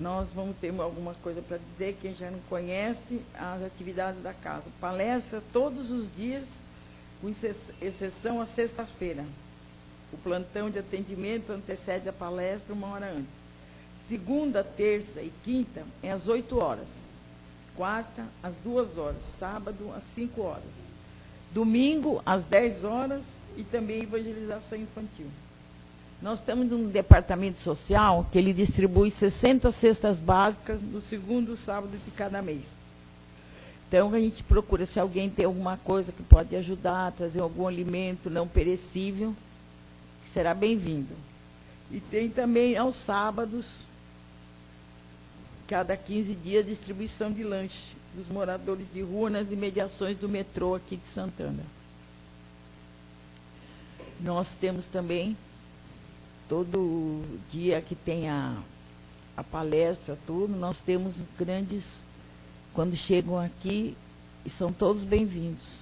nós vamos ter alguma coisa para dizer, quem já não conhece, as atividades da casa. Palestra todos os dias, com exceção às sextas-feiras. O plantão de atendimento antecede a palestra 1 hora antes. Segunda, terça e quinta é às 8 horas. Quarta, às 2 horas. Sábado, às 5 horas. Domingo, às 10 horas e também evangelização infantil. Nós temos um departamento social que ele distribui 60 cestas básicas no segundo sábado de cada mês. Então, a gente procura, se alguém tem alguma coisa que pode ajudar, trazer algum alimento não perecível, que será bem-vindo. E tem também, aos sábados, cada 15 dias, distribuição de lanche dos moradores de rua nas imediações do metrô aqui de Santana. Nós temos também, todo dia que tem a palestra, tudo, nós temos grandes, quando chegam aqui, e são todos bem-vindos.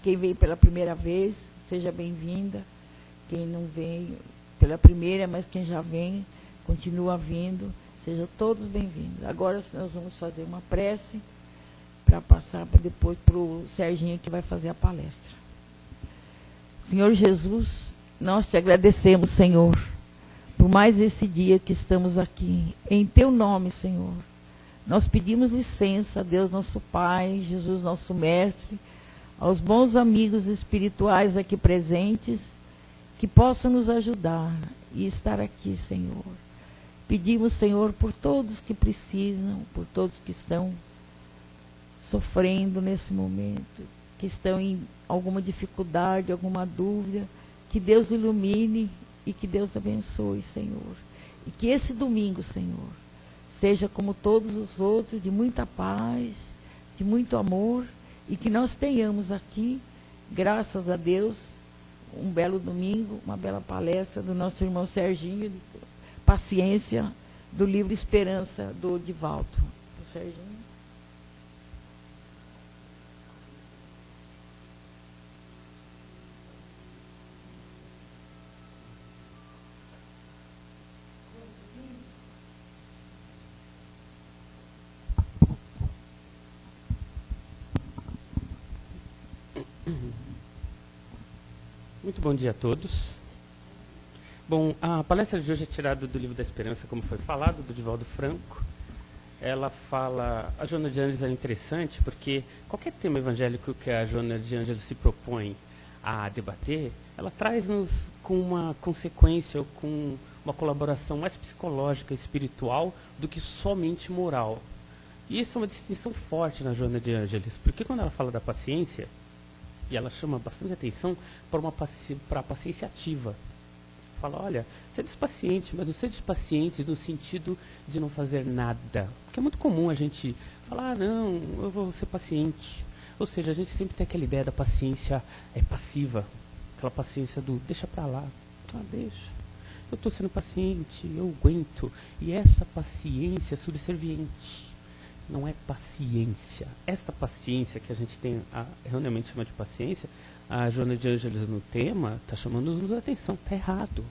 Quem veio pela primeira vez, seja bem-vinda. Quem não veio pela primeira, mas quem já vem, continua vindo, sejam todos bem-vindos. Agora nós vamos fazer uma prece para passar depois para o Serginho, que vai fazer a palestra. Senhor Jesus, nós te agradecemos, Senhor, por mais esse dia que estamos aqui. Em teu nome, Senhor, nós pedimos licença a Deus, nosso Pai, Jesus, nosso Mestre, aos bons amigos espirituais aqui presentes, que possam nos ajudar e estar aqui, Senhor. Pedimos, Senhor, por todos que precisam, por todos que estão sofrendo nesse momento, que estão em alguma dificuldade, alguma dúvida, que Deus ilumine e que Deus abençoe, Senhor. E que esse domingo, Senhor, seja como todos os outros, de muita paz, de muito amor, e que nós tenhamos aqui, graças a Deus, um belo domingo, uma bela palestra do nosso irmão Serginho, de paciência, do livro Esperança, do Divaldo. O Serginho. Muito bom dia a todos. Bom, a palestra de hoje é tirada do livro da Esperança, como foi falado, do Divaldo Franco. Ela fala... A Joana de Ângeles é interessante porque qualquer tema evangélico que a Joana de Ângeles se propõe a debater, ela traz-nos com uma consequência ou com uma colaboração mais psicológica e espiritual do que somente moral. E isso é uma distinção forte na Joana de Ângeles, porque quando ela fala da paciência, e ela chama bastante atenção para a paciência ativa. Fala, olha, seja paciente, mas não seja paciente no sentido de não fazer nada. Porque é muito comum a gente falar, não, eu vou ser paciente. Ou seja, a gente sempre tem aquela ideia da paciência passiva. Aquela paciência do deixa para lá. Ah, deixa. Eu estou sendo paciente, eu aguento. E essa paciência é subserviente. Não é paciência. Esta paciência que a gente tem, erroneamente chama de paciência, a Joana de Ângeles no tema está chamando-nos a atenção. Está errado.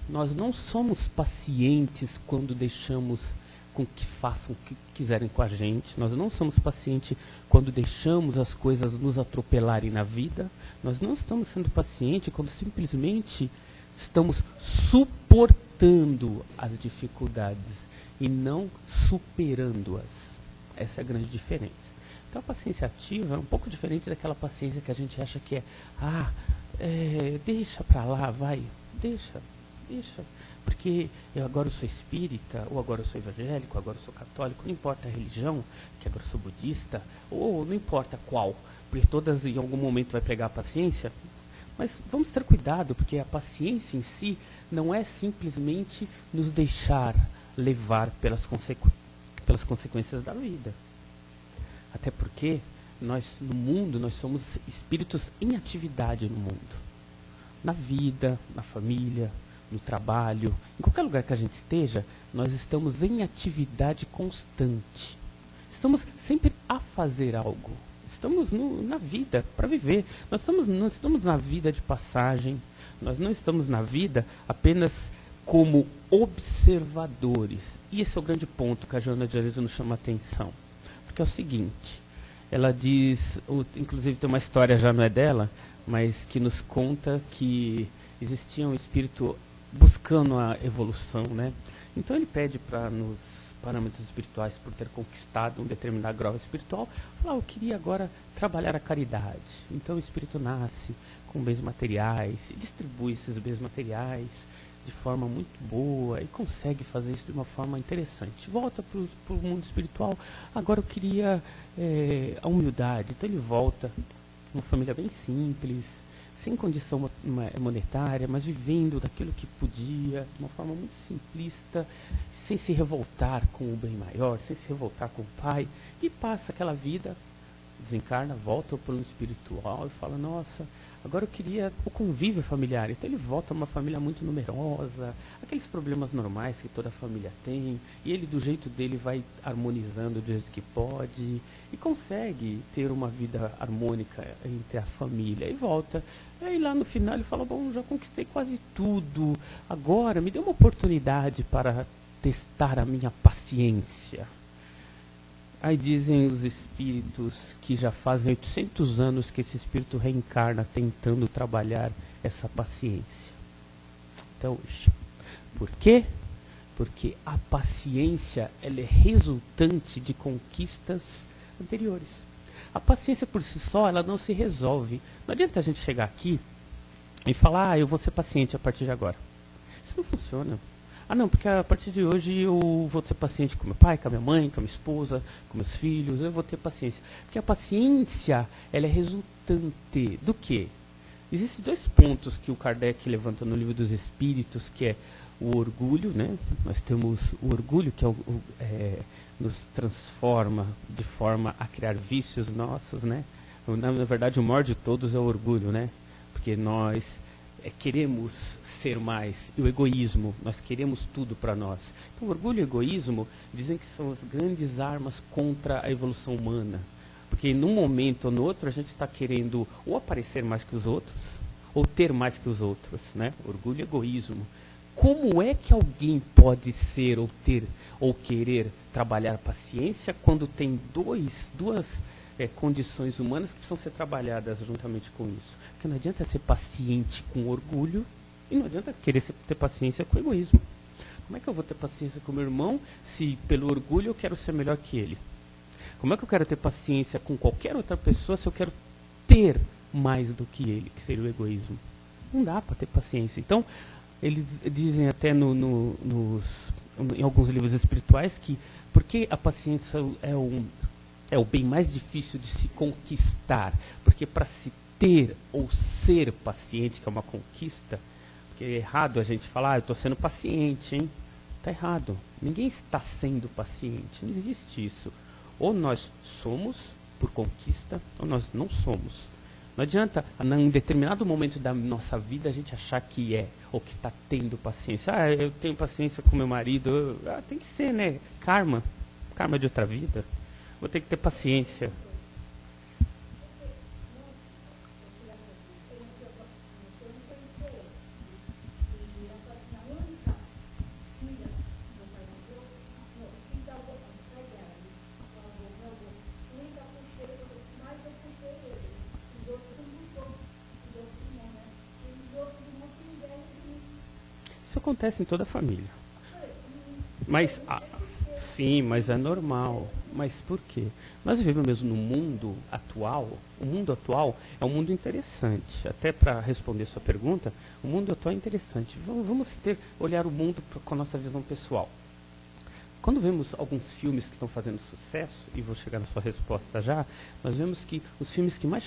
Nós não somos pacientes quando deixamos com que façam o que quiserem com a gente. Nós não somos pacientes quando deixamos as coisas nos atropelarem na vida. Nós não estamos sendo pacientes quando simplesmente estamos suportando as dificuldades e não superando-as. Essa é a grande diferença. Então a paciência ativa é um pouco diferente daquela paciência que a gente acha que deixa para lá, vai, deixa. Porque eu agora sou espírita, ou agora eu sou evangélico, ou agora eu sou católico, não importa a religião, que agora eu sou budista, ou não importa qual, porque todas em algum momento vai pregar a paciência. Mas vamos ter cuidado, porque a paciência em si não é simplesmente nos deixar levar pelas consequências da vida. Até porque nós, no mundo, nós somos espíritos em atividade no mundo. Na vida, na família, no trabalho, em qualquer lugar que a gente esteja, nós estamos em atividade constante. Estamos sempre a fazer algo. Estamos na vida para viver. Nós não estamos na vida de passagem. Nós não estamos na vida apenas como observadores. E esse é o grande ponto que a Joana de Ângeles nos chama a atenção. Porque é o seguinte, ela diz, inclusive tem uma história, já não é dela, mas que nos conta que existia um espírito buscando a evolução, né? Então ele pede para, nos parâmetros espirituais, por ter conquistado um determinado grau espiritual, falar, eu queria agora trabalhar a caridade. Então o espírito nasce com bens materiais, e distribui esses bens materiais de forma muito boa, e consegue fazer isso de uma forma interessante. Volta para o mundo espiritual, agora eu queria a humildade. Então ele volta, uma família bem simples, sem condição monetária, mas vivendo daquilo que podia, de uma forma muito simplista, sem se revoltar com o bem maior, sem se revoltar com o pai, e passa aquela vida, desencarna, volta ao plano espiritual e fala, nossa, agora eu queria o convívio familiar. Então ele volta a uma família muito numerosa, aqueles problemas normais que toda família tem, e ele do jeito dele vai harmonizando do jeito que pode, e consegue ter uma vida harmônica entre a família, e volta. E aí lá no final ele fala, bom, já conquistei quase tudo, agora me dê uma oportunidade para testar a minha paciência. Aí dizem os espíritos que já fazem 800 anos que esse espírito reencarna tentando trabalhar essa paciência. Então, por quê? Porque a paciência ela é resultante de conquistas anteriores. A paciência por si só, ela não se resolve. Não adianta a gente chegar aqui e falar, eu vou ser paciente a partir de agora. Isso não funciona. Não, porque a partir de hoje eu vou ter paciente com meu pai, com a minha mãe, com a minha esposa, com meus filhos, eu vou ter paciência. Porque a paciência, ela é resultante do quê? Existem dois pontos que o Kardec levanta no Livro dos Espíritos, que é o orgulho, né? Nós temos o orgulho, que nos transforma de forma a criar vícios nossos, né? Na verdade, o maior de todos é o orgulho, né? Porque nós queremos ser mais, e o egoísmo, nós queremos tudo para nós. Então, o orgulho e o egoísmo dizem que são as grandes armas contra a evolução humana. Porque num momento ou no outro a gente está querendo ou aparecer mais que os outros, ou ter mais que os outros, né? Orgulho e egoísmo. Como é que alguém pode ser ou ter ou querer trabalhar paciência quando tem duas condições humanas que precisam ser trabalhadas juntamente com isso? Porque não adianta ser paciente com orgulho e não adianta querer ter paciência com egoísmo. Como é que eu vou ter paciência com meu irmão se pelo orgulho eu quero ser melhor que ele? Como é que eu quero ter paciência com qualquer outra pessoa se eu quero ter mais do que ele, que seria o egoísmo? Não dá para ter paciência. Então, eles dizem até em alguns livros espirituais que porque a paciência é o bem mais difícil de se conquistar, porque para se ter ou ser paciente, que é uma conquista, porque é errado a gente falar, eu estou sendo paciente, hein? Está errado. Ninguém está sendo paciente, não existe isso. Ou nós somos por conquista, ou nós não somos. Não adianta, em determinado momento da nossa vida, a gente achar que é, ou que está tendo paciência. Eu tenho paciência com meu marido. Tem que ser, né? Karma de outra vida. Vou ter que ter paciência. Isso acontece em toda a família. Mas, sim, mas é normal. Mas por quê? Nós vivemos mesmo no mundo atual. O mundo atual é um mundo interessante. Até para responder sua pergunta, o mundo atual é interessante. Vamos olhar o mundo com a nossa visão pessoal. Quando vemos alguns filmes que estão fazendo sucesso, e vou chegar na sua resposta já, nós vemos que os filmes que mais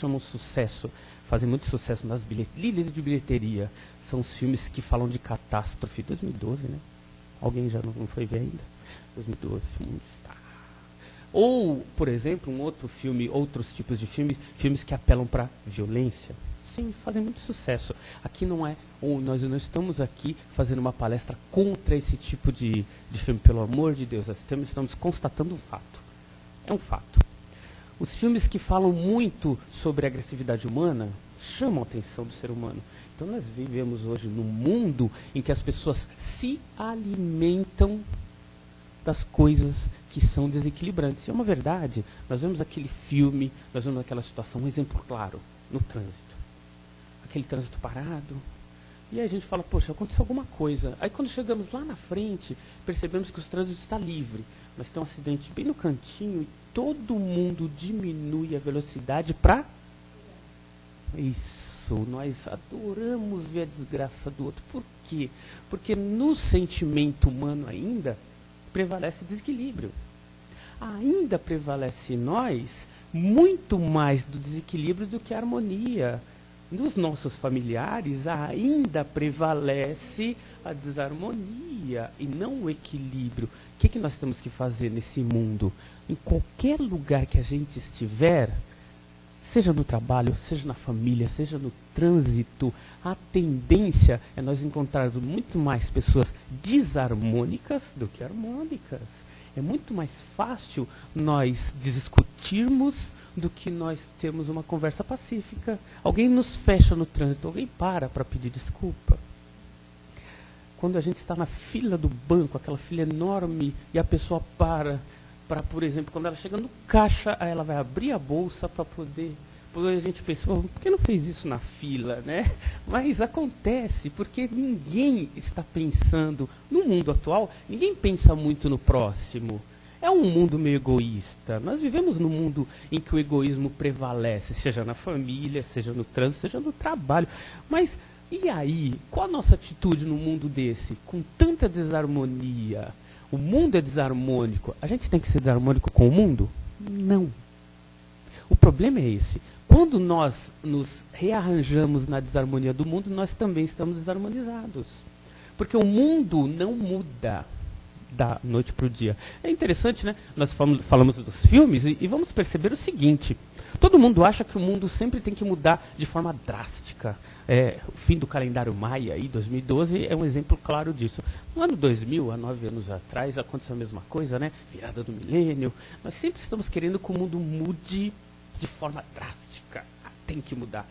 chamam sucesso, fazem muito sucesso nas líderes de bilheteria, são os filmes que falam de catástrofe. 2012, né? Alguém já não foi ver ainda? 2012, filme está. Ou, por exemplo, outros tipos de filmes que apelam para violência. Sim, fazem muito sucesso. Aqui nós não estamos aqui fazendo uma palestra contra esse tipo de filme, pelo amor de Deus. Estamos constatando um fato. É um fato. Os filmes que falam muito sobre a agressividade humana, chamam a atenção do ser humano. Então nós vivemos hoje num mundo em que as pessoas se alimentam das coisas que são desequilibrantes. E é uma verdade. Nós vemos aquele filme, nós vemos aquela situação, um exemplo claro, no trânsito. Aquele trânsito parado. E aí a gente fala, poxa, aconteceu alguma coisa. Aí quando chegamos lá na frente, percebemos que o trânsito está livre. Mas tem um acidente bem no cantinho e todo mundo diminui a velocidade para... Isso. Nós adoramos ver a desgraça do outro. Por quê? Porque no sentimento humano ainda prevalece desequilíbrio. Ainda prevalece em nós muito mais do desequilíbrio do que a harmonia. Nos nossos familiares ainda prevalece a desarmonia e não o equilíbrio. O que nós temos que fazer nesse mundo? Em qualquer lugar que a gente estiver, seja no trabalho, seja na família, seja no trânsito, a tendência é nós encontrarmos muito mais pessoas desarmônicas do que harmônicas. É muito mais fácil nós discutirmos do que nós termos uma conversa pacífica. Alguém nos fecha no trânsito, alguém para pedir desculpa. Quando a gente está na fila do banco, aquela fila enorme, e a pessoa para, por exemplo, quando ela chega no caixa, aí ela vai abrir a bolsa para poder... A gente pensa, por que não fez isso na fila, né? Mas acontece, porque ninguém está pensando, no mundo atual, ninguém pensa muito no próximo. É um mundo meio egoísta. Nós vivemos num mundo em que o egoísmo prevalece, seja na família, seja no trânsito, seja no trabalho. Mas, e aí? Qual a nossa atitude num mundo desse? Com tanta desarmonia. O mundo é desarmônico. A gente tem que ser desarmônico com o mundo? Não. O problema é esse. Quando nós nos rearranjamos na desarmonia do mundo, nós também estamos desarmonizados. Porque o mundo não muda da noite para o dia. É interessante, né? Nós falamos dos filmes e vamos perceber o seguinte. Todo mundo acha que o mundo sempre tem que mudar de forma drástica. O fim do calendário Maia, aí, 2012, é um exemplo claro disso. No ano 2000, há 9 anos atrás, aconteceu a mesma coisa, né? Virada do milênio. Nós sempre estamos querendo que o mundo mude de forma drástica. Tem que mudar.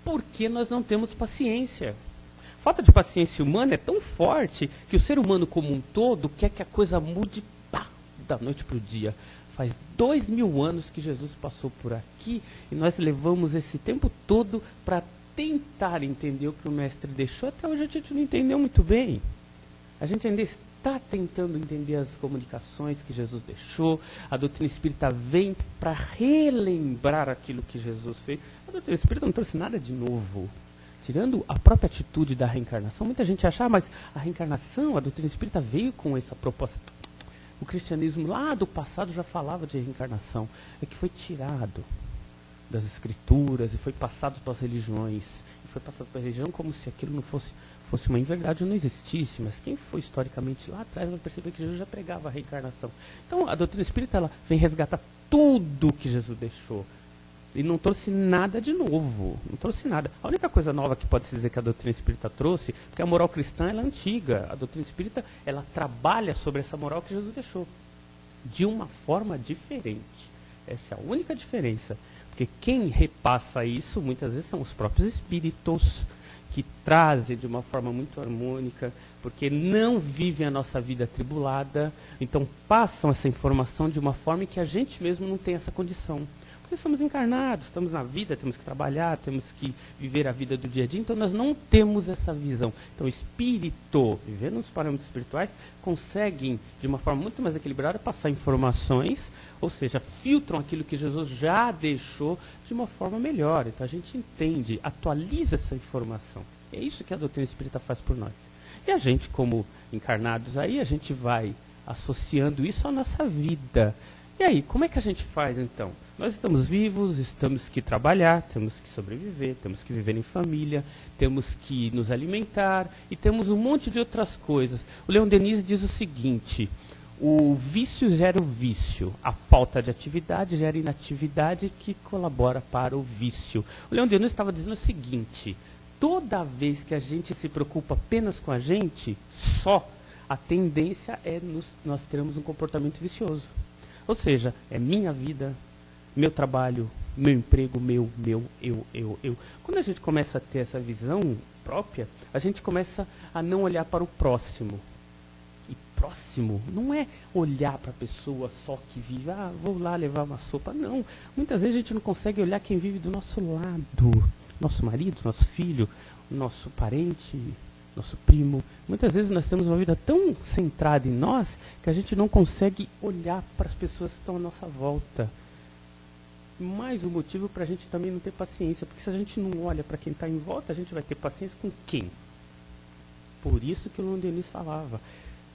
Porque nós não temos paciência. Falta de paciência humana é tão forte que o ser humano como um todo quer que a coisa mude da noite para o dia. Faz 2000 anos que Jesus passou por aqui e nós levamos esse tempo todo para tentar entender o que o Mestre deixou. Até hoje a gente não entendeu muito bem. A gente ainda está tentando entender as comunicações que Jesus deixou. A doutrina espírita vem para relembrar aquilo que Jesus fez. A doutrina espírita não trouxe nada de novo. Tirando a própria atitude da reencarnação, muita gente acha, mas a reencarnação, a doutrina espírita veio com essa proposta. O cristianismo lá do passado já falava de reencarnação. É que foi tirado das escrituras e foi passado para as religiões. E foi passado para a religião como se aquilo não fosse uma inverdade ou não existisse. Mas quem foi historicamente lá atrás vai perceber que Jesus já pregava a reencarnação. Então a doutrina espírita ela vem resgatar tudo que Jesus deixou. E não trouxe nada de novo, não trouxe nada. A única coisa nova que pode se dizer que a doutrina espírita trouxe, porque a moral cristã ela é antiga. A doutrina espírita ela trabalha sobre essa moral que Jesus deixou, de uma forma diferente. Essa é a única diferença. Porque quem repassa isso, muitas vezes, são os próprios espíritos, que trazem de uma forma muito harmônica, porque não vivem a nossa vida atribulada, então passam essa informação de uma forma em que a gente mesmo não tem essa condição. Porque somos encarnados, estamos na vida, temos que trabalhar, temos que viver a vida do dia a dia, então nós não temos essa visão. Então o espírito, vivendo nos parâmetros espirituais, conseguem, de uma forma muito mais equilibrada, passar informações, ou seja, filtram aquilo que Jesus já deixou de uma forma melhor. Então a gente entende, atualiza essa informação. É isso que a doutrina espírita faz por nós. E a gente, como encarnados aí, a gente vai associando isso à nossa vida. E aí, como é que a gente faz então? Nós estamos vivos, temos que trabalhar, temos que sobreviver, temos que viver em família, temos que nos alimentar e temos um monte de outras coisas. O Leon Denis diz o seguinte: o vício gera o vício, a falta de atividade gera inatividade que colabora para o vício. O Leon Denis estava dizendo o seguinte: toda vez que a gente se preocupa apenas com a gente, só, a tendência é nós termos um comportamento vicioso. Ou seja, é minha vida, meu trabalho, meu emprego, eu. Quando a gente começa a ter essa visão própria, a gente começa a não olhar para o próximo. E próximo não é olhar para a pessoa só que vive, vou lá levar uma sopa. Não. Muitas vezes a gente não consegue olhar quem vive do nosso lado. Nosso marido, nosso filho, nosso parente, nosso primo. Muitas vezes nós temos uma vida tão centrada em nós que a gente não consegue olhar para as pessoas que estão à nossa volta. Mais um motivo para a gente também não ter paciência, porque se a gente não olha para quem está em volta, a gente vai ter paciência com quem? Por isso que o Leon Denis falava,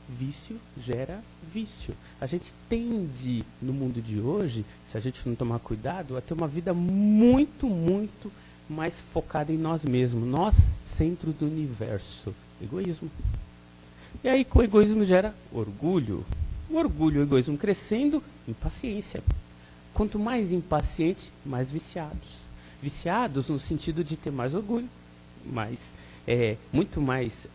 vício gera vício. A gente tende, no mundo de hoje, se a gente não tomar cuidado, a ter uma vida muito, muito mais focada em nós mesmos. Nós, centro do universo. Egoísmo. E aí, com o egoísmo gera orgulho. O orgulho e o egoísmo crescendo, impaciência. Quanto mais impaciente, mais viciados. Viciados no sentido de ter mais orgulho, muito mais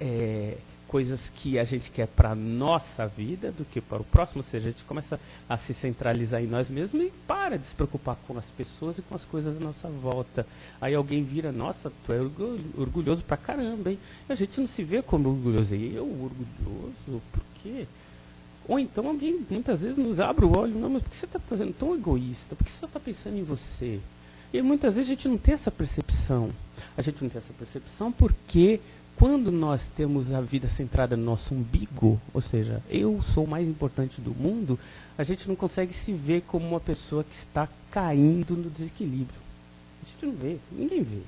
coisas que a gente quer para a nossa vida do que para o próximo. Ou seja, a gente começa a se centralizar em nós mesmos e para de se preocupar com as pessoas e com as coisas à nossa volta. Aí alguém vira, nossa, tu é orgulhoso pra caramba, hein? E a gente não se vê como orgulhoso. E eu, orgulhoso? Por quê? Ou então alguém muitas vezes nos abre o olho, não, mas por que você está sendo tão egoísta? Por que você só está pensando em você? E muitas vezes a gente não tem essa percepção. A gente não tem essa percepção porque quando nós temos a vida centrada no nosso umbigo, ou seja, eu sou o mais importante do mundo, a gente não consegue se ver como uma pessoa que está caindo no desequilíbrio. A gente não vê, ninguém vê.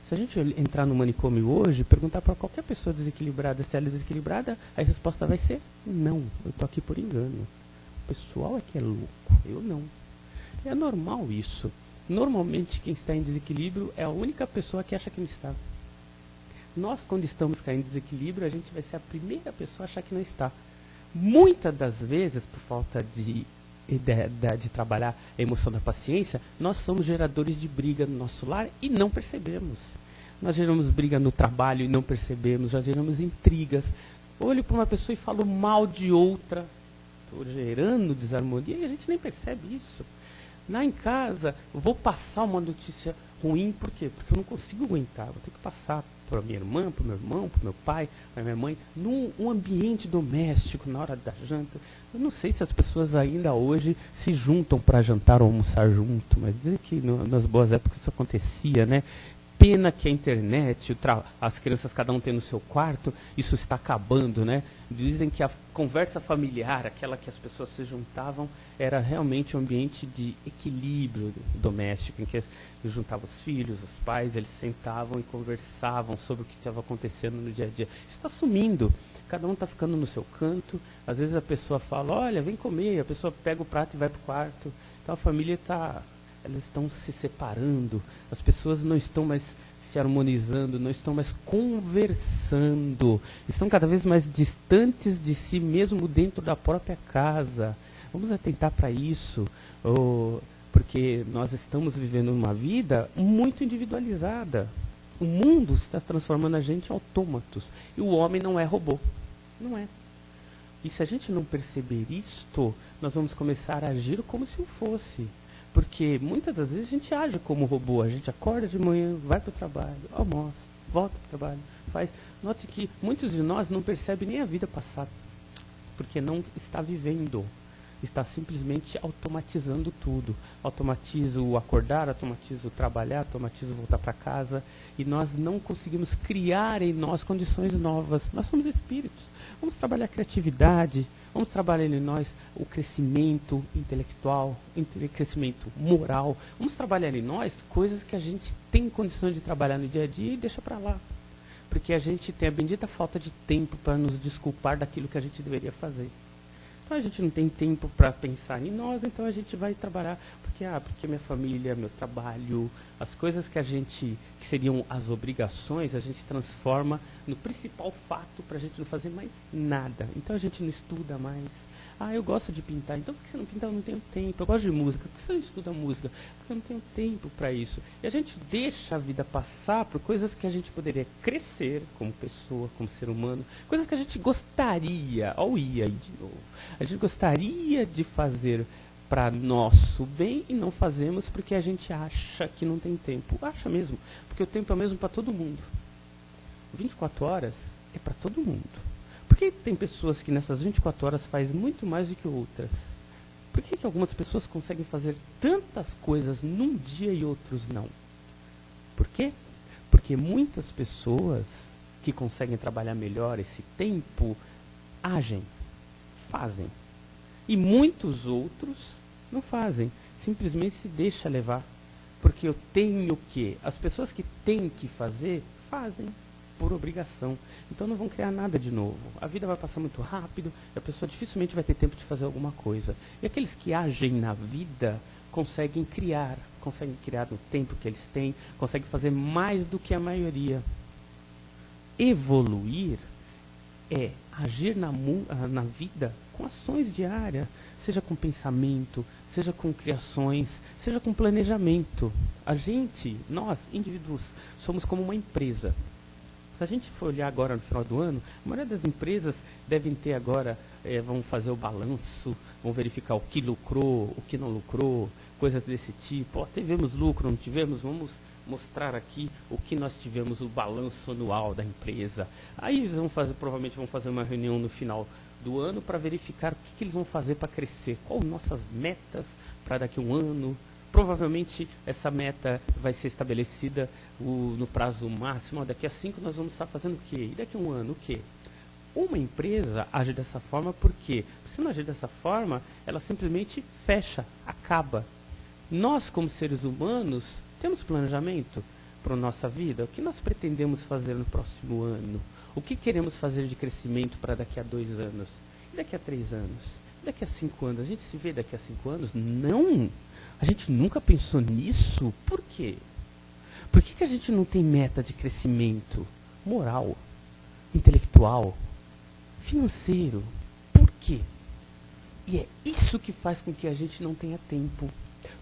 Se a gente entrar no manicômio hoje e perguntar para qualquer pessoa desequilibrada se ela é desequilibrada, a resposta vai ser não, eu estou aqui por engano. O pessoal é que é louco, eu não. É normal isso. Normalmente quem está em desequilíbrio é a única pessoa que acha que não está. Nós, quando estamos caindo em desequilíbrio, a gente vai ser a primeira pessoa a achar que não está. Muitas das vezes, por falta de trabalhar a emoção da paciência, nós somos geradores de briga no nosso lar e não percebemos. Nós geramos briga no trabalho e não percebemos, já geramos intrigas. Olho para uma pessoa e falo mal de outra. Estou gerando desarmonia e a gente nem percebe isso. Lá em casa, eu vou passar uma notícia ruim, por quê? Porque eu não consigo aguentar, vou ter que passar para minha irmã, para o meu irmão, para o meu pai, para minha mãe, num ambiente doméstico, na hora da janta. Eu não sei se as pessoas ainda hoje se juntam para jantar ou almoçar junto, mas dizem que nas boas épocas isso acontecia, né? Pena que a internet, as crianças cada um tem no seu quarto, isso está acabando, né? Dizem que a conversa familiar, aquela que as pessoas se juntavam, era realmente um ambiente de equilíbrio doméstico, em que juntavam os filhos, os pais, eles sentavam e conversavam sobre o que estava acontecendo no dia a dia. Isso está sumindo. Cada um está ficando no seu canto. Às vezes a pessoa fala, olha, vem comer. A pessoa pega o prato e vai para o quarto. Então a família elas estão se separando. As pessoas não estão mais se harmonizando, não estão mais conversando. Estão cada vez mais distantes de si mesmo dentro da própria casa. Vamos atentar para isso, porque nós estamos vivendo uma vida muito individualizada. O mundo está transformando a gente em autômatos. E o homem não é robô. Não é. E se a gente não perceber isto, nós vamos começar a agir como se o fosse. Porque muitas das vezes a gente age como robô. A gente acorda de manhã, vai para o trabalho, almoça, volta para o trabalho, faz. Note que muitos de nós não percebem nem a vida passada. Porque não está vivendo. Está simplesmente automatizando tudo. Automatiza o acordar, automatiza o trabalhar, automatiza o voltar para casa. E nós não conseguimos criar em nós condições novas. Nós somos espíritos. Vamos trabalhar a criatividade, vamos trabalhar em nós o crescimento intelectual, crescimento moral. Vamos trabalhar em nós coisas que a gente tem condição de trabalhar no dia a dia e deixa para lá. Porque a gente tem a bendita falta de tempo para nos desculpar daquilo que a gente deveria fazer. Então a gente não tem tempo para pensar em nós, então a gente vai trabalhar, porque minha família, meu trabalho, as coisas que seriam as obrigações, a gente transforma no principal fato para a gente não fazer mais nada. Então a gente não estuda mais. Eu gosto de pintar, então por que você não pinta? Eu não tenho tempo. Eu gosto de música, por que você não estuda música? Porque eu não tenho tempo para isso. E a gente deixa a vida passar por coisas que a gente poderia crescer como pessoa, como ser humano, coisas que a gente gostaria, ia aí de novo, a gente gostaria de fazer para nosso bem e não fazemos porque a gente acha que não tem tempo. Acha mesmo, porque o tempo é o mesmo para todo mundo. 24 horas é para todo mundo. Por que tem pessoas que nessas 24 horas fazem muito mais do que outras? Por que algumas pessoas conseguem fazer tantas coisas num dia e outros não? Por quê? Porque muitas pessoas que conseguem trabalhar melhor esse tempo agem, fazem. E muitos outros não fazem, simplesmente se deixa levar. Porque eu tenho que. As pessoas que têm que fazer, fazem por obrigação. Então não vão criar nada de novo. A vida vai passar muito rápido, e a pessoa dificilmente vai ter tempo de fazer alguma coisa. E aqueles que agem na vida conseguem criar no tempo que eles têm, conseguem fazer mais do que a maioria. Evoluir é agir na vida com ações diárias, seja com pensamento, seja com criações, seja com planejamento. A gente, nós, indivíduos, somos como uma empresa. Se a gente for olhar agora no final do ano, a maioria das empresas devem ter agora, vão fazer o balanço, vão verificar o que lucrou, o que não lucrou, coisas desse tipo. Tivemos lucro, não tivemos, vamos mostrar aqui o que nós tivemos, o balanço anual da empresa. Aí eles provavelmente vão fazer uma reunião no final do ano para verificar o que eles vão fazer para crescer, quais nossas metas para daqui a um ano. Provavelmente essa meta vai ser estabelecida no prazo máximo. Daqui a 5 nós vamos estar fazendo o quê? E daqui a um ano o quê? Uma empresa age dessa forma porque, se não agir dessa forma, ela simplesmente fecha, acaba. Nós, como seres humanos, temos planejamento para a nossa vida? O que nós pretendemos fazer no próximo ano? O que queremos fazer de crescimento para daqui a 2 anos? E daqui a 3 anos? E daqui a 5 anos? A gente se vê daqui a 5 anos? Não! A gente nunca pensou nisso. Por quê? Por que a gente não tem meta de crescimento moral, intelectual, financeiro? Por quê? E é isso que faz com que a gente não tenha tempo.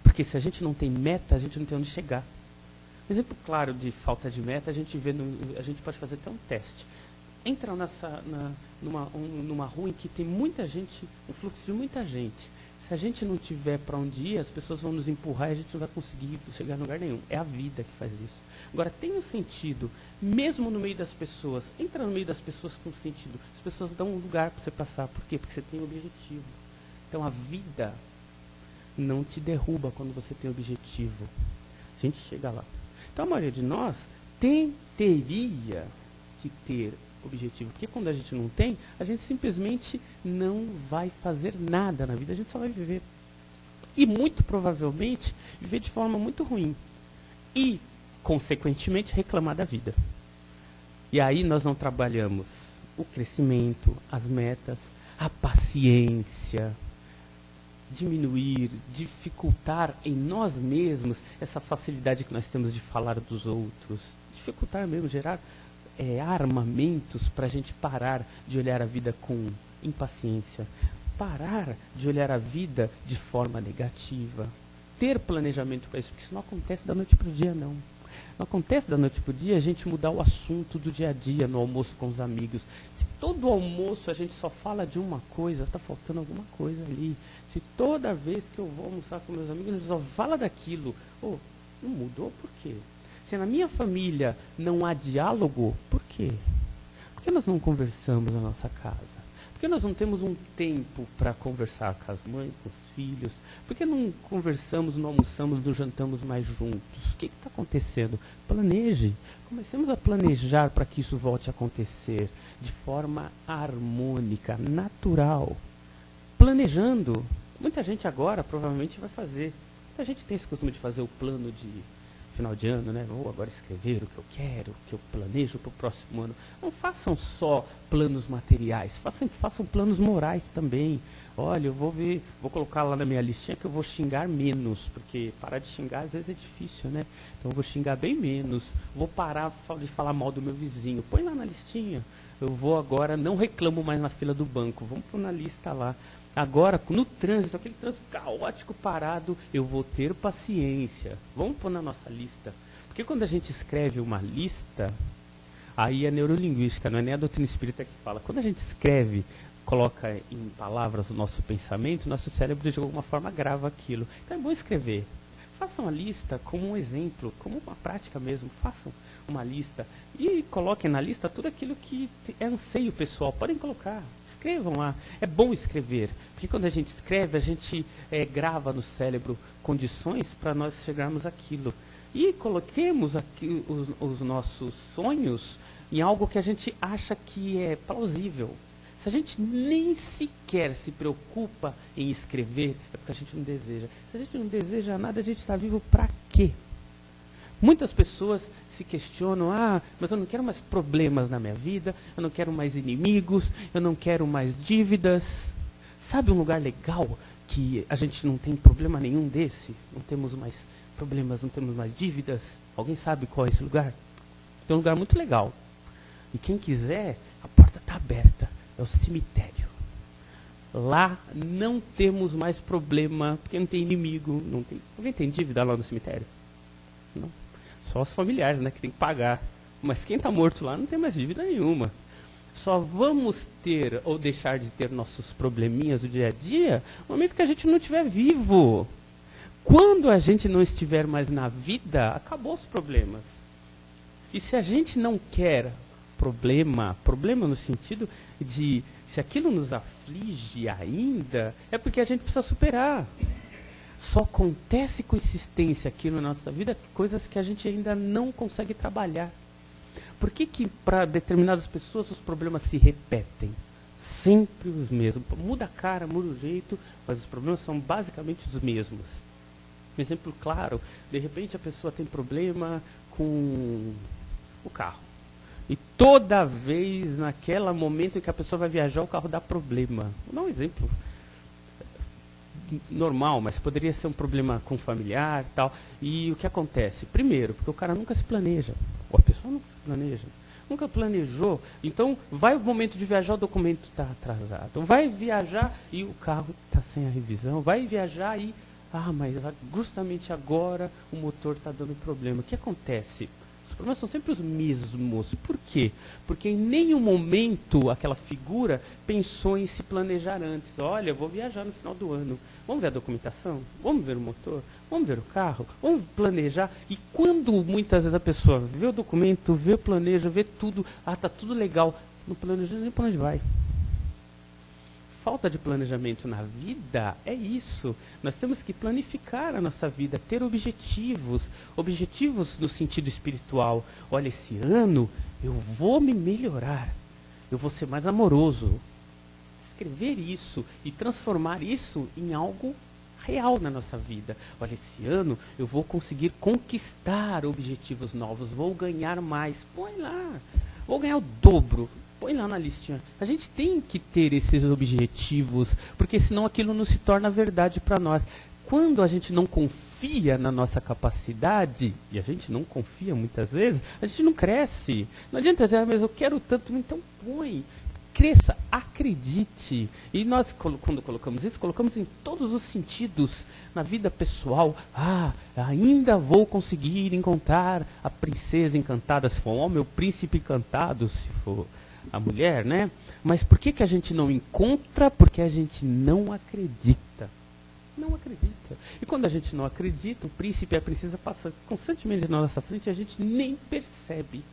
Porque se a gente não tem meta, a gente não tem onde chegar. Exemplo claro de falta de meta, a gente pode fazer até um teste. Entra numa rua em que tem muita gente, um fluxo de muita gente. Se a gente não tiver para onde ir, as pessoas vão nos empurrar e a gente não vai conseguir chegar em lugar nenhum. É a vida que faz isso. Agora, tem um sentido, mesmo no meio das pessoas. Entra no meio das pessoas com sentido. As pessoas dão um lugar para você passar. Por quê? Porque você tem objetivo. Então, a vida não te derruba quando você tem objetivo. A gente chega lá. Então, a maioria de nós teria que ter objetivo. Porque quando a gente não tem, a gente simplesmente não vai fazer nada na vida. A gente só vai viver. E, muito provavelmente, viver de forma muito ruim. E, consequentemente, reclamar da vida. E aí nós não trabalhamos o crescimento, as metas, a paciência, diminuir, dificultar em nós mesmos essa facilidade que nós temos de falar dos outros. Dificultar mesmo, gerar armamentos para a gente parar de olhar a vida com impaciência, parar de olhar a vida de forma negativa, ter planejamento para isso, porque isso não acontece da noite para o dia, não. Não acontece da noite para o dia a gente mudar o assunto do dia a dia no almoço com os amigos. Se todo almoço a gente só fala de uma coisa, está faltando alguma coisa ali. Se toda vez que eu vou almoçar com meus amigos a gente só fala daquilo, não mudou por quê? Se na minha família não há diálogo, por quê? Por que nós não conversamos na nossa casa? Por que nós não temos um tempo para conversar com as mães, com os filhos? Por que não conversamos, não almoçamos, não jantamos mais juntos? O que está acontecendo? Planeje. Comecemos a planejar para que isso volte a acontecer de forma harmônica, natural. Planejando. Muita gente agora provavelmente vai fazer. Muita gente tem esse costume de fazer o plano de final de ano, né? Vou agora escrever o que eu quero, o que eu planejo para o próximo ano. Não façam só planos materiais, façam planos morais também. Olha, eu vou colocar lá na minha listinha que eu vou xingar menos, porque parar de xingar às vezes é difícil, né? Então eu vou xingar bem menos, vou parar de falar mal do meu vizinho. Põe lá na listinha. Eu vou agora, não reclamo mais na fila do banco, vamos pôr na lista lá. Agora, no trânsito, aquele trânsito caótico parado, eu vou ter paciência. Vamos pôr na nossa lista. Porque quando a gente escreve uma lista, aí é neurolinguística, não é nem a doutrina espírita que fala. Quando a gente escreve coloca em palavras o nosso pensamento, nosso cérebro de alguma forma grava aquilo. Então é bom escrever. Façam a lista como um exemplo, como uma prática mesmo. Façam uma lista e coloquem na lista tudo aquilo que é anseio pessoal. Podem colocar, escrevam lá. É bom escrever, porque quando a gente escreve, a gente grava no cérebro condições para nós chegarmos àquilo. E coloquemos aqui os nossos sonhos em algo que a gente acha que é plausível. Se a gente nem sequer se preocupa em escrever, é porque a gente não deseja. Se a gente não deseja nada, a gente está vivo para quê? Muitas pessoas se questionam, mas eu não quero mais problemas na minha vida, eu não quero mais inimigos, eu não quero mais dívidas. Sabe um lugar legal que a gente não tem problema nenhum desse? Não temos mais problemas, não temos mais dívidas? Alguém sabe qual é esse lugar? Tem um lugar muito legal. E quem quiser, a porta está aberta. É o cemitério. Lá não temos mais problema, porque não tem inimigo. Não tem... Alguém tem dívida lá no cemitério? Não. Só os familiares, né, que tem que pagar. Mas quem está morto lá não tem mais dívida nenhuma. Só vamos ter ou deixar de ter nossos probleminhas do dia a dia no momento que a gente não estiver vivo. Quando a gente não estiver mais na vida, acabou os problemas. E se a gente não quer problema no sentido de, se aquilo nos aflige ainda, é porque a gente precisa superar. Só acontece com insistência aquilo na nossa vida, coisas que a gente ainda não consegue trabalhar. Por que para determinadas pessoas os problemas se repetem? Sempre os mesmos. Muda a cara, muda o jeito, mas os problemas são basicamente os mesmos. Um exemplo claro, de repente a pessoa tem problema com o carro. E toda vez, naquele momento em que a pessoa vai viajar, o carro dá problema. Vou dar um exemplo normal, mas poderia ser um problema com familiar e tal. E o que acontece? Primeiro, porque o cara nunca se planeja. Ou a pessoa nunca se planeja. Nunca planejou. Então, vai o momento de viajar, o documento está atrasado. Então, vai viajar e o carro está sem a revisão. Vai viajar e... mas justamente agora o motor está dando problema. O que acontece? Os problemas são sempre os mesmos. Por quê? Porque em nenhum momento aquela figura pensou em se planejar antes. Olha, eu vou viajar no final do ano. Vamos ver a documentação? Vamos ver o motor? Vamos ver o carro? Vamos planejar? E quando muitas vezes a pessoa vê o documento, vê o planeja, vê tudo, está tudo legal, não planeja nem para onde vai. Falta de planejamento na vida é isso. Nós temos que planificar a nossa vida, ter objetivos no sentido espiritual. Olha, esse ano eu vou me melhorar, eu vou ser mais amoroso. Escrever isso e transformar isso em algo real na nossa vida. Olha, esse ano eu vou conseguir conquistar objetivos novos, vou ganhar mais. Põe lá, vou ganhar o dobro. Põe lá na listinha. A gente tem que ter esses objetivos, porque senão aquilo não se torna verdade para nós. Quando a gente não confia na nossa capacidade, e a gente não confia muitas vezes, a gente não cresce. Não adianta dizer, mas eu quero tanto, então põe. Cresça, acredite. E nós, quando colocamos isso, colocamos em todos os sentidos. Na vida pessoal, ainda vou conseguir encontrar a princesa encantada, se for um homem, o príncipe encantado, se for a mulher, né? Mas por que a gente não encontra? Porque a gente não acredita. Não acredita. E quando a gente não acredita, o príncipe e a princesa passam constantemente na nossa frente e a gente nem percebe.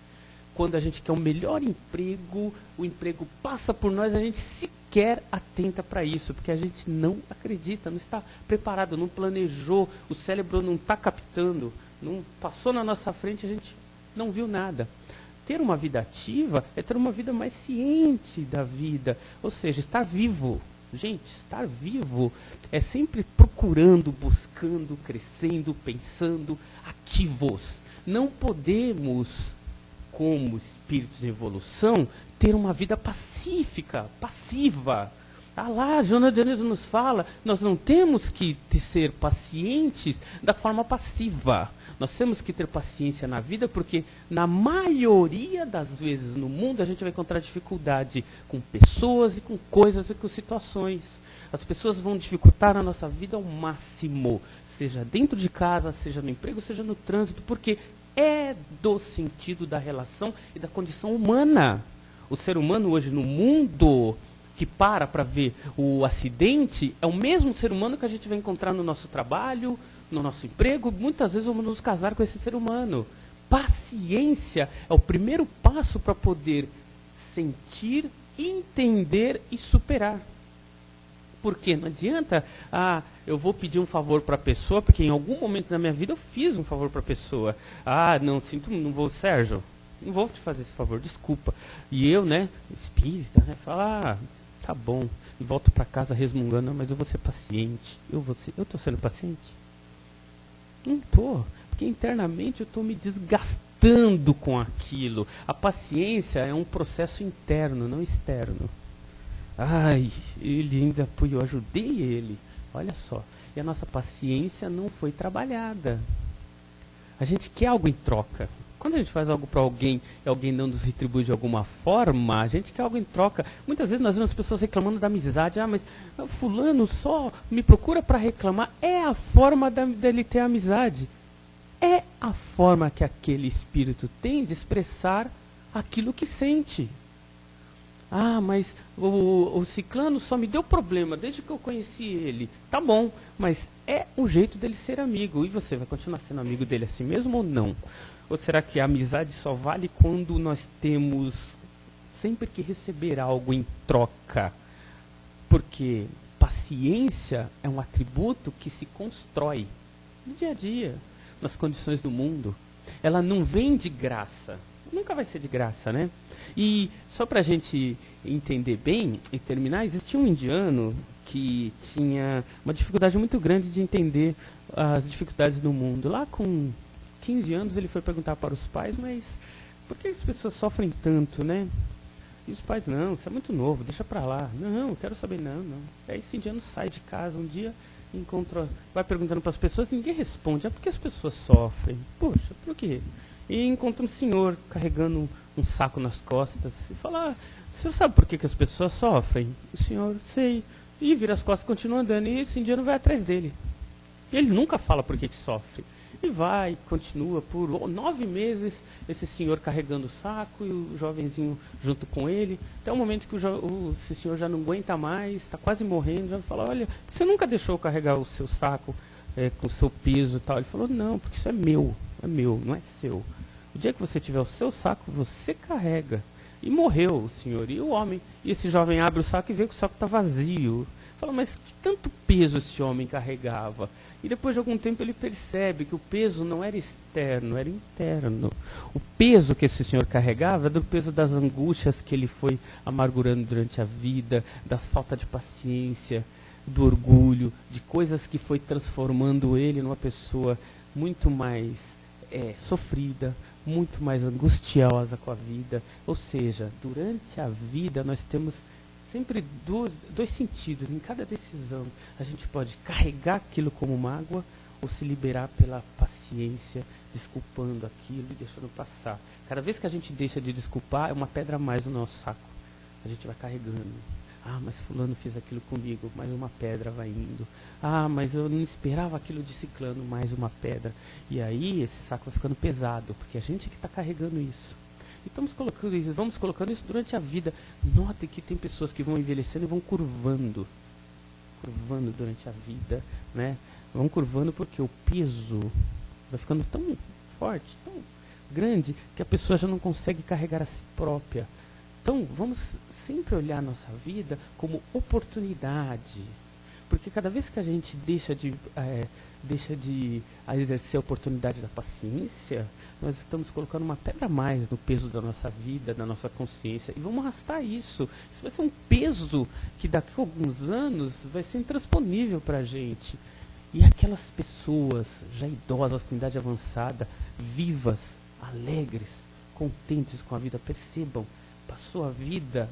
Quando a gente quer um melhor emprego, o emprego passa por nós, a gente sequer atenta para isso, porque a gente não acredita, não está preparado, não planejou, o cérebro não está captando, não passou na nossa frente, a gente não viu nada. Ter uma vida ativa é ter uma vida mais ciente da vida, ou seja, estar vivo. Gente, estar vivo é sempre procurando, buscando, crescendo, pensando, ativos. Não podemos, como espíritos em evolução, ter uma vida pacífica, passiva. Lá, Joana de Anjos nos fala, nós não temos que ser pacientes da forma passiva. Nós temos que ter paciência na vida, porque na maioria das vezes no mundo a gente vai encontrar dificuldade com pessoas e com coisas e com situações. As pessoas vão dificultar a nossa vida ao máximo, seja dentro de casa, seja no emprego, seja no trânsito, porque é do sentido da relação e da condição humana. O ser humano hoje no mundo que para ver o acidente é o mesmo ser humano que a gente vai encontrar no nosso trabalho, no nosso emprego. Muitas vezes vamos nos casar com esse ser humano. Paciência é o primeiro passo para poder sentir, entender e superar. Porque não adianta, eu vou pedir um favor para a pessoa, porque em algum momento da minha vida eu fiz um favor para a pessoa. Não vou, Sérgio, não vou te fazer esse favor, desculpa. E eu, espírita, falar, tá bom, e volto para casa resmungando, não, mas eu vou ser paciente. Eu estou sendo paciente? Não estou, porque internamente eu estou me desgastando com aquilo. A paciência é um processo interno, não externo. Ele ainda eu ajudei ele, olha só. E a nossa paciência não foi trabalhada. A gente quer algo em troca. Quando a gente faz algo para alguém e alguém não nos retribui de alguma forma, a gente quer algo em troca. Muitas vezes nós vemos as pessoas reclamando da amizade. Mas fulano só me procura para reclamar. É a forma dele ter amizade. É a forma que aquele espírito tem de expressar aquilo que sente. Mas o ciclano só me deu problema desde que eu conheci ele. Tá bom, mas é o jeito dele ser amigo. E você vai continuar sendo amigo dele assim mesmo ou não? Ou será que a amizade só vale quando nós temos sempre que receber algo em troca? Porque paciência é um atributo que se constrói no dia a dia, nas condições do mundo. Ela não vem de graça. Nunca vai ser de graça, né? E só para a gente entender bem e terminar, existia um indiano que tinha uma dificuldade muito grande de entender as dificuldades do mundo. Lá com 15 anos ele foi perguntar para os pais, mas por que as pessoas sofrem tanto, né? E os pais, não, você é muito novo, deixa para lá. Não, quero saber, não. Aí esse indiano sai de casa um dia, vai perguntando para as pessoas, e ninguém responde. Por que as pessoas sofrem? Poxa, por quê? E encontra um senhor carregando um saco nas costas e fala, o senhor sabe por que as pessoas sofrem? O senhor, sei. E vira as costas e continua andando, e esse indiano vai atrás dele. E ele nunca fala por que sofre. E vai, continua por 9 meses, esse senhor carregando o saco e o jovenzinho junto com ele, até o momento que esse senhor já não aguenta mais, está quase morrendo, já fala, olha, você nunca deixou eu carregar o seu saco com o seu peso e tal? Ele falou, não, porque isso é meu, não é seu. O dia que você tiver o seu saco, você carrega. E morreu o senhor. E o homem, e esse jovem abre o saco e vê que o saco está vazio. Fala, mas que tanto peso esse homem carregava? E depois de algum tempo ele percebe que o peso não era externo, era interno. O peso que esse senhor carregava era do peso das angústias que ele foi amargurando durante a vida, das falta de paciência, do orgulho, de coisas que foi transformando ele numa pessoa muito mais sofrida, muito mais angustiosa com a vida. Ou seja, durante a vida nós temos sempre dois sentidos. Em cada decisão a gente pode carregar aquilo como mágoa ou se liberar pela paciência, desculpando aquilo e deixando passar. Cada vez que a gente deixa de desculpar, é uma pedra a mais no nosso saco. A gente vai carregando. Mas fulano fez aquilo comigo, mais uma pedra vai indo. Mas eu não esperava aquilo de ciclano, mais uma pedra. E aí esse saco vai ficando pesado, porque a gente é que está carregando isso. E vamos colocando isso durante a vida. Note que tem pessoas que vão envelhecendo e vão curvando durante a vida, né? Vão curvando porque o peso vai ficando tão forte, tão grande, que a pessoa já não consegue carregar a si própria. Então, vamos sempre olhar a nossa vida como oportunidade. Porque cada vez que a gente deixa de exercer a oportunidade da paciência, nós estamos colocando uma pedra a mais no peso da nossa vida, da nossa consciência. E vamos arrastar isso. Isso vai ser um peso que daqui a alguns anos vai ser intransponível para a gente. E aquelas pessoas já idosas, com idade avançada, vivas, alegres, contentes com a vida, percebam, passou a vida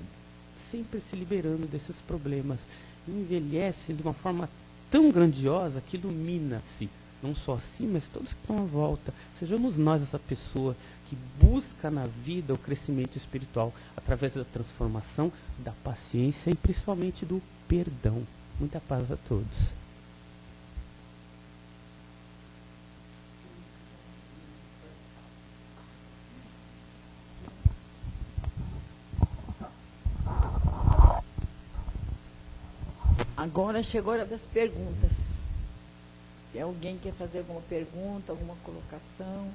sempre se liberando desses problemas. E envelhece de uma forma tão grandiosa que ilumina-se. Não só assim, mas todos que estão à volta. Sejamos nós essa pessoa que busca na vida o crescimento espiritual através da transformação, da paciência e principalmente do perdão. Muita paz a todos. Agora chegou a hora das perguntas. Se alguém quer fazer alguma pergunta, alguma colocação.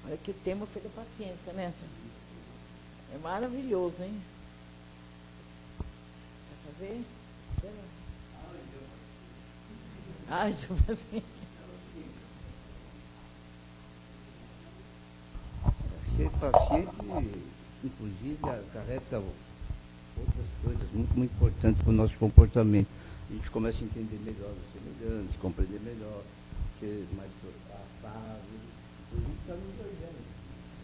Olha que o tema foi da paciência, né, senhor? É maravilhoso, hein? Quer fazer? Ah, deixa eu fazer. Ser paciente, inclusive, acarreta outras coisas muito importantes para o nosso comportamento. A gente começa a entender melhor os semelhantes, compreender melhor, ser mais afável. Inclusive está no Evangelho.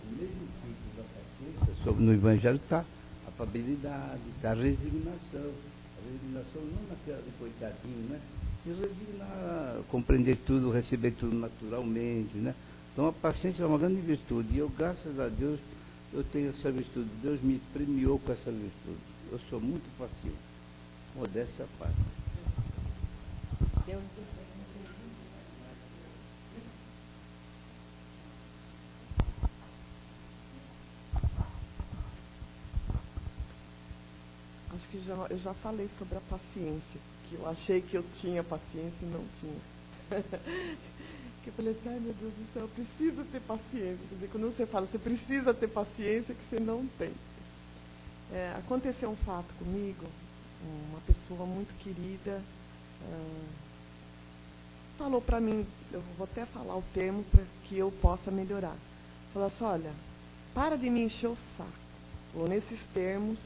O mesmo tipo da paciência, no Evangelho está a afabilidade, está a resignação. A resignação não naquele coitadinho, né? Se resignar, compreender tudo, receber tudo naturalmente, né? Então a paciência é uma grande virtude. E eu, graças a Deus, eu tenho essa virtude. Deus me premiou com essa virtude. Eu sou muito paciente. Modéstia à parte. Acho que eu já falei sobre a paciência, que eu achei que eu tinha paciência e não tinha. Que eu falei assim, ai meu Deus do céu, eu preciso ter paciência. Quer dizer, quando você fala, você precisa ter paciência, que você não tem. Aconteceu um fato comigo, uma pessoa muito querida falou para mim, eu vou até falar o termo para que eu possa melhorar. Falou assim, olha, para de me encher o saco. Ou nesses termos,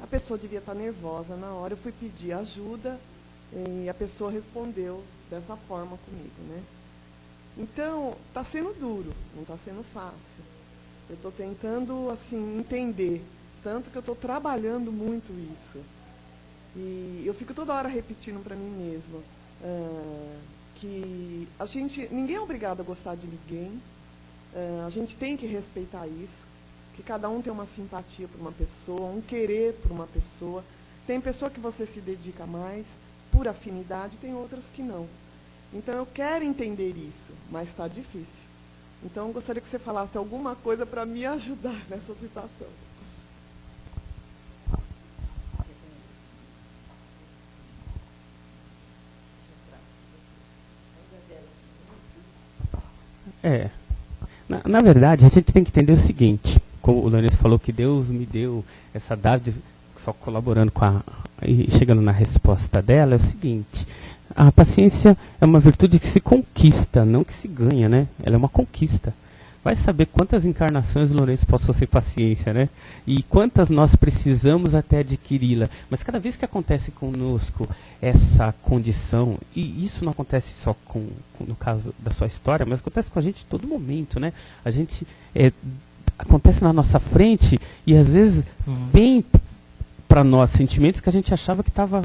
a pessoa devia estar nervosa na hora, eu fui pedir ajuda e a pessoa respondeu dessa forma comigo, né? Então, está sendo duro, não está sendo fácil. Eu estou tentando, assim, entender, tanto que eu estou trabalhando muito isso. E eu fico toda hora repetindo para mim mesma que ninguém é obrigado a gostar de ninguém, a gente tem que respeitar isso, que cada um tem uma simpatia por uma pessoa, um querer por uma pessoa. Tem pessoa que você se dedica mais por afinidade, tem outras que não. Então eu quero entender isso, mas está difícil. Então eu gostaria que você falasse alguma coisa para me ajudar nessa situação. Na verdade, a gente tem que entender o seguinte, como o Lourenço falou que Deus me deu essa dádiva, só colaborando e chegando na resposta dela, é o seguinte, a paciência é uma virtude que se conquista, não que se ganha, né? Ela é uma conquista. Vai saber quantas encarnações o Lourenço passou sem paciência, né? E quantas nós precisamos até adquiri-la. Mas cada vez que acontece conosco essa condição, e isso não acontece só no caso da sua história, mas acontece com a gente em todo momento, né? A gente acontece na nossa frente e às vezes vem para nós sentimentos que a gente achava que estava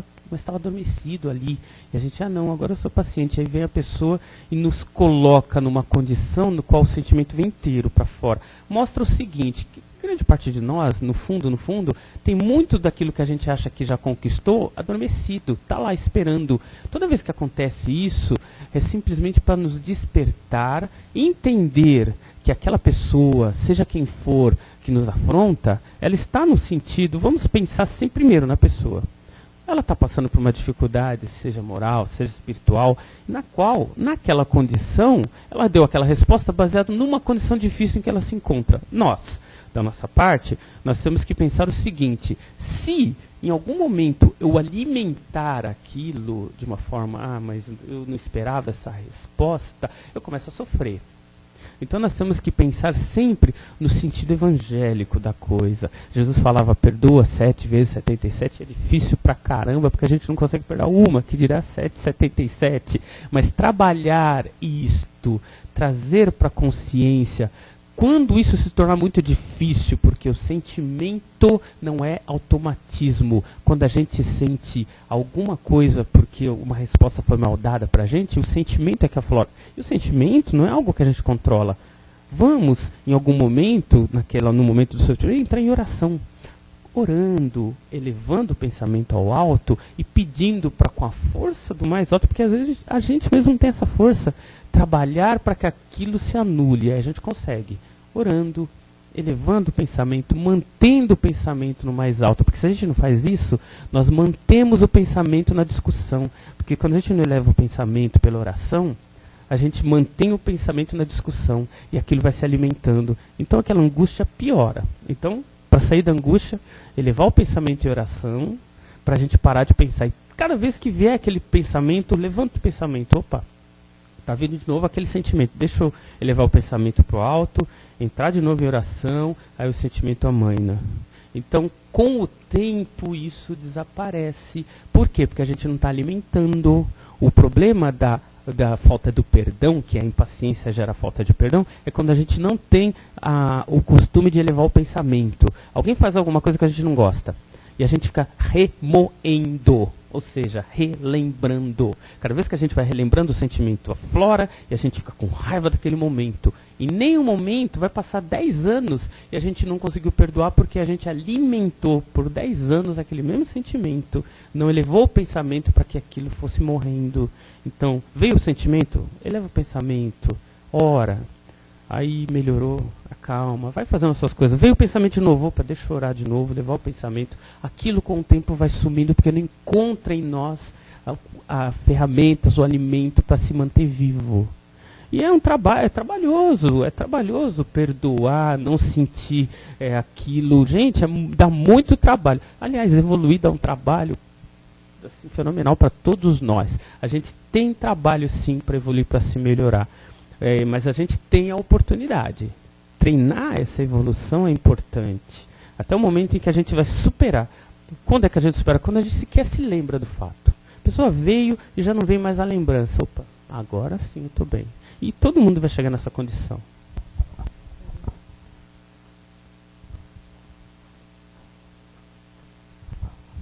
adormecido ali. E a gente, não, agora eu sou paciente. Aí vem a pessoa e nos coloca numa condição no qual o sentimento vem inteiro para fora. Mostra o seguinte, que grande parte de nós, no fundo, tem muito daquilo que a gente acha que já conquistou adormecido, está lá esperando. Toda vez que acontece isso, é simplesmente para nos despertar e entender que aquela pessoa, seja quem for, que nos afronta, ela está no sentido, vamos pensar sempre primeiro na pessoa. Ela está passando por uma dificuldade, seja moral, seja espiritual, na qual, naquela condição, ela deu aquela resposta baseada numa condição difícil em que ela se encontra. Nós, da nossa parte, nós temos que pensar o seguinte, se em algum momento eu alimentar aquilo de uma forma, mas eu não esperava essa resposta, eu começo a sofrer. Então nós temos que pensar sempre no sentido evangélico da coisa. Jesus falava, perdoa 7 vezes 77, é difícil pra caramba, porque a gente não consegue perdoar uma, que dirá 777. Mas trabalhar isto, trazer para a consciência, quando isso se tornar muito difícil, porque o sentimento não é automatismo. Quando a gente sente alguma coisa porque uma resposta foi mal dada para a gente, o sentimento é que aflora. E o sentimento não é algo que a gente controla. Vamos, em algum momento, no momento do seu sentimento, entrar em oração. Orando, elevando o pensamento ao alto e pedindo para, com a força do mais alto, porque às vezes a gente mesmo não tem essa força, trabalhar para que aquilo se anule. Aí a gente consegue, orando, elevando o pensamento, mantendo o pensamento no mais alto. Porque se a gente não faz isso, nós mantemos o pensamento na discussão. Porque quando a gente não eleva o pensamento pela oração, a gente mantém o pensamento na discussão e aquilo vai se alimentando. Então aquela angústia piora. Então, para sair da angústia, elevar o pensamento em oração, para a gente parar de pensar. E cada vez que vier aquele pensamento, levanta o pensamento. Opa, está vindo de novo aquele sentimento. Deixa eu elevar o pensamento para o alto, entrar de novo em oração, aí o sentimento amaina. Então, com o tempo, isso desaparece. Por quê? Porque a gente não está alimentando. O problema da falta do perdão, que a impaciência gera falta de perdão, é quando a gente não tem o costume de elevar o pensamento. Alguém faz alguma coisa que a gente não gosta. E a gente fica remoendo, ou seja, relembrando. Cada vez que a gente vai relembrando, o sentimento aflora e a gente fica com raiva daquele momento. Em nenhum momento vai passar 10 anos e a gente não conseguiu perdoar porque a gente alimentou por 10 anos aquele mesmo sentimento, não elevou o pensamento para que aquilo fosse morrendo. Então, veio o sentimento, eleva o pensamento, ora, aí melhorou, acalma, vai fazendo as suas coisas. Veio o pensamento de novo, opa, deixa eu orar de novo, levar o pensamento. Aquilo com o tempo vai sumindo porque não encontra em nós ferramentas, o alimento para se manter vivo. E é um trabalho, é trabalhoso perdoar, não sentir aquilo. Gente, dá muito trabalho. Aliás, evoluir dá um trabalho assim, fenomenal para todos nós. A gente tem trabalho sim para evoluir, para se melhorar. Mas a gente tem a oportunidade. Treinar essa evolução é importante. Até o momento em que a gente vai superar. Quando é que a gente supera? Quando a gente sequer se lembra do fato. A pessoa veio e já não vem mais a lembrança. Opa, agora sim eu estou bem. E todo mundo vai chegar nessa condição.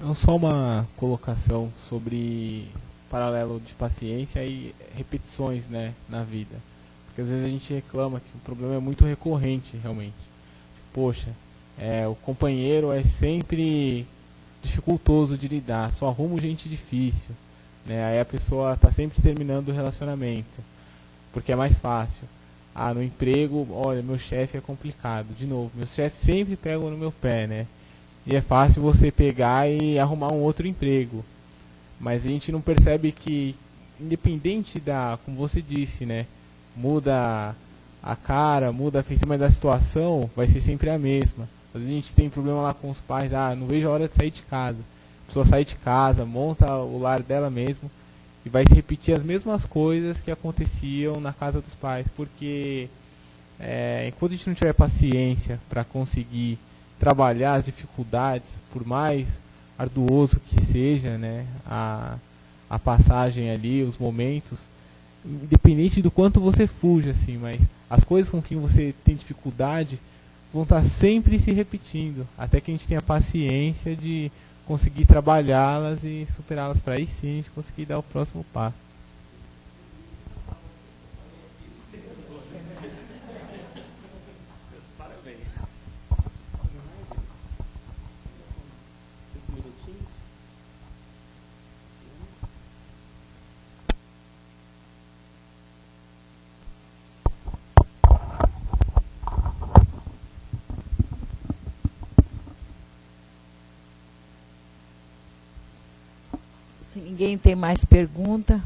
Não só uma colocação sobre paralelo de paciência e repetições, né, na vida. Porque às vezes a gente reclama que o problema é muito recorrente, realmente. Poxa, o companheiro é sempre dificultoso de lidar, só arrumo gente difícil, né? Aí a pessoa está sempre terminando o relacionamento, porque é mais fácil. No emprego, olha, meu chefe é complicado. De novo, meus chefes sempre pegam no meu pé, né? E é fácil você pegar e arrumar um outro emprego. Mas a gente não percebe que, independente como você disse, né? Muda a cara, muda a feição, mas a situação vai ser sempre a mesma. Às vezes a gente tem problema lá com os pais, não vejo a hora de sair de casa. A pessoa sai de casa, monta o lar dela mesmo e vai se repetir as mesmas coisas que aconteciam na casa dos pais. Porque enquanto a gente não tiver paciência para conseguir trabalhar as dificuldades, por mais arduoso que seja, né, a passagem ali, os momentos, independente do quanto você fuja, assim, mas as coisas com que você tem dificuldade vão estar sempre se repetindo, até que a gente tenha paciência de conseguir trabalhá-las e superá-las, para aí sim a gente conseguir dar o próximo passo. Se ninguém tem mais pergunta,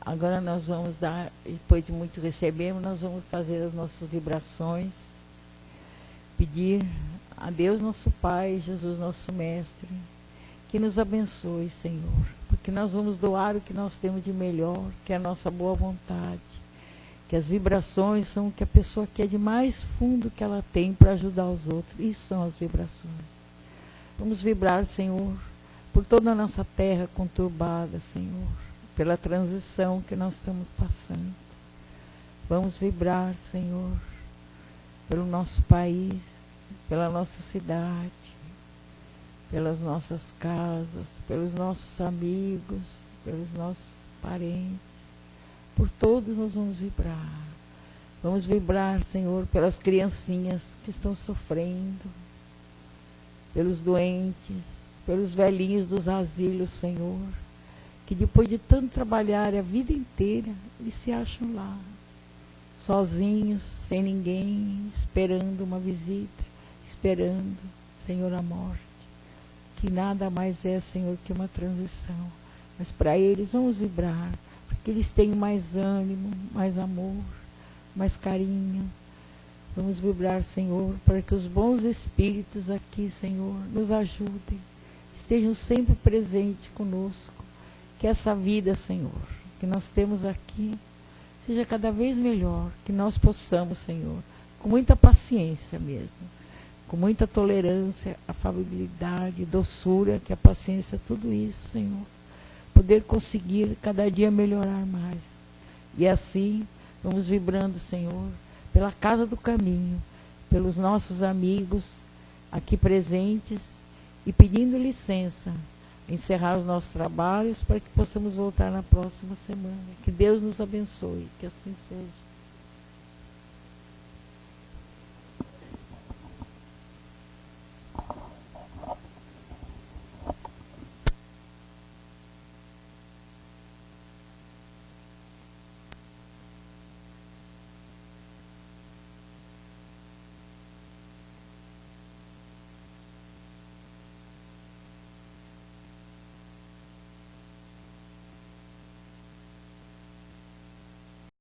agora nós vamos dar, depois de muito recebemos, nós vamos fazer as nossas vibrações, pedir a Deus nosso Pai, Jesus nosso Mestre, que nos abençoe, Senhor, porque nós vamos doar o que nós temos de melhor, que é a nossa boa vontade, que as vibrações são o que a pessoa quer de mais fundo que ela tem para ajudar os outros. Isso são as vibrações. Vamos vibrar, Senhor, por toda a nossa terra conturbada, Senhor, pela transição que nós estamos passando. Vamos vibrar, Senhor, pelo nosso país, pela nossa cidade, pelas nossas casas, pelos nossos amigos, pelos nossos parentes. Por todos nós vamos vibrar. Vamos vibrar, Senhor, pelas criancinhas que estão sofrendo, pelos doentes, pelos velhinhos dos asilos, Senhor, que depois de tanto trabalhar a vida inteira, eles se acham lá. sozinhos, sem ninguém, esperando uma visita, esperando, Senhor, a morte, que nada mais é, Senhor, que uma transição. Mas para eles vamos vibrar, para que eles tenham mais ânimo, mais amor, mais carinho. Vamos vibrar, Senhor, para que os bons espíritos aqui, Senhor, nos ajudem, estejam sempre presentes conosco. Que essa vida, Senhor, que nós temos aqui, seja cada vez melhor, que nós possamos, Senhor, com muita paciência mesmo, com muita tolerância, afabilidade, doçura, que a paciência, tudo isso, Senhor, poder conseguir cada dia melhorar mais. E assim, vamos vibrando, Senhor, pela casa do caminho, pelos nossos amigos aqui presentes e pedindo licença, encerrar os nossos trabalhos para que possamos voltar na próxima semana. Que Deus nos abençoe, que assim seja.